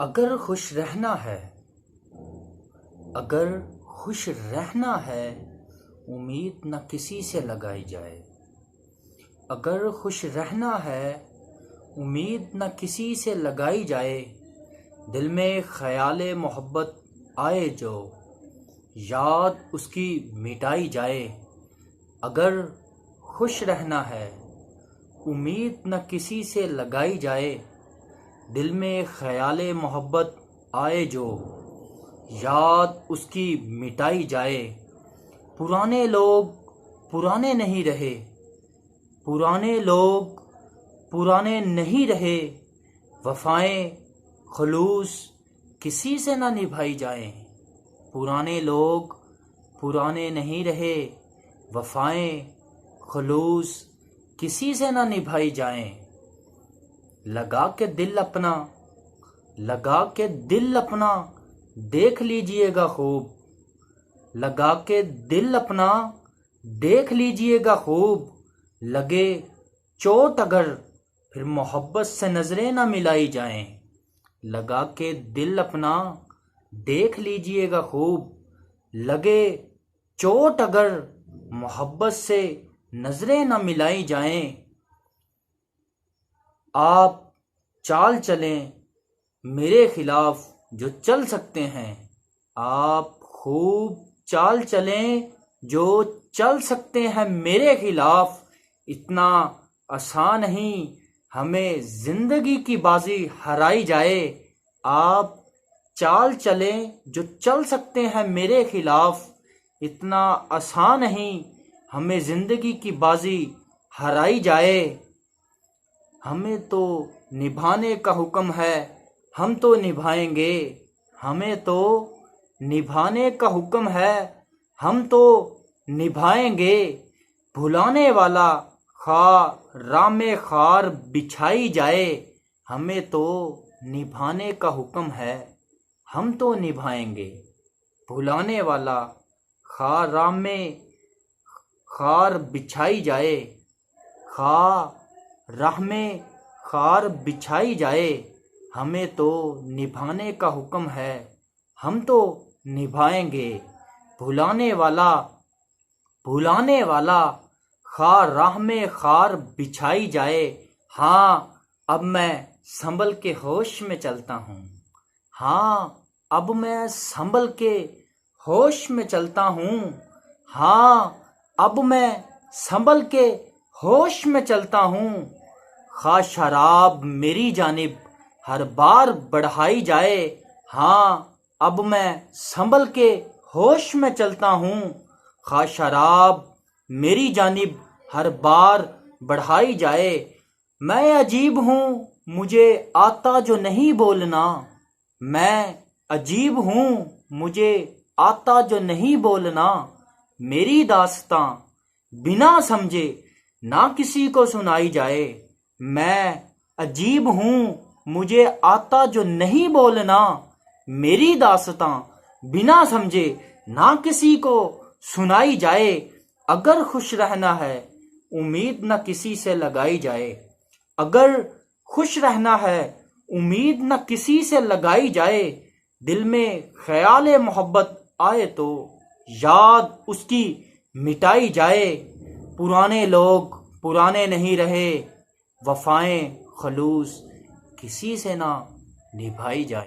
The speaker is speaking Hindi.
अगर खुश रहना है, अगर खुश रहना है, उम्मीद न किसी से लगाई जाए। अगर खुश रहना है, उम्मीद न किसी से लगाई जाए। दिल में ख्याले मोहब्बत आए जो, याद उसकी मिटाई जाए। अगर खुश रहना है, उम्मीद न किसी से लगाई जाए। दिल में ख्याले मोहब्बत आए जो, याद उसकी मिटाई जाए। पुराने लोग पुराने नहीं रहे, पुराने लोग पुराने नहीं रहे। वफ़ाएं खुलूस किसी से ना निभाई जाएं। पुराने लोग पुराने नहीं रहे, वफ़ाएं खुलूस किसी से ना निभाई जाएं। लगा के दिल अपना, लगा के दिल अपना देख लीजिएगा खूब। लगा के दिल अपना देख लीजिएगा खूब। लगे चोट अगर फिर मोहब्बत से नजरें ना मिलाई जाएं। लगा के दिल अपना देख लीजिएगा खूब। लगे चोट अगर मोहब्बत से नजरें ना मिलाई जाएं। आप चाल चलें मेरे खिलाफ जो चल सकते हैं। आप खूब चाल चलें जो चल सकते हैं मेरे खिलाफ। इतना आसान नहीं हमें जिंदगी की बाजी हराई जाए। आप चाल चलें जो चल सकते हैं मेरे खिलाफ। इतना आसान नहीं हमें जिंदगी की बाजी हराई जाए। हमें तो निभाने का हुक्म है, हम तो निभाएंगे। हमें तो निभाने का हुक्म है, हम तो निभाएंगे। भुलाने वाला राह में खार बिछाई जाए। हमें तो निभाने का हुक्म है, हम तो निभाएंगे। भुलाने वाला राह में खार बिछाई जाए। राह में खार बिछाई जाए। हमें तो निभाने का हुक्म है, हम तो निभाएंगे। भुलाने वाला राह में खार बिछाई जाए। हाँ अब मैं संभल के होश में चलता हूँ। हाँ अब मैं संभल के होश में चलता हूँ। हाँ अब मैं संभल के होश में चलता हूँ। खा शराब मेरी जानिब हर बार बढ़ाई जाए। हाँ अब मैं संभल के होश में चलता हूँ। खा शराब मेरी जानिब हर बार बढ़ाई जाए। मैं अजीब हूँ मुझे आता जो नहीं बोलना। मैं अजीब हूँ मुझे आता जो नहीं बोलना। मेरी दास्तां बिना समझे ना किसी को सुनाई जाए। मैं अजीब हूँ मुझे आता जो नहीं बोलना। मेरी दास्तां बिना समझे ना किसी को सुनाई जाए। अगर खुश रहना है, उम्मीद न किसी से लगाई जाए। अगर खुश रहना है, उम्मीद न किसी से लगाई जाए। दिल में ख्याले मोहब्बत आए तो याद उसकी मिटाई जाए। पुराने लोग पुराने नहीं रहे, वफ़ाएं खलूस किसी से ना निभाई जाए।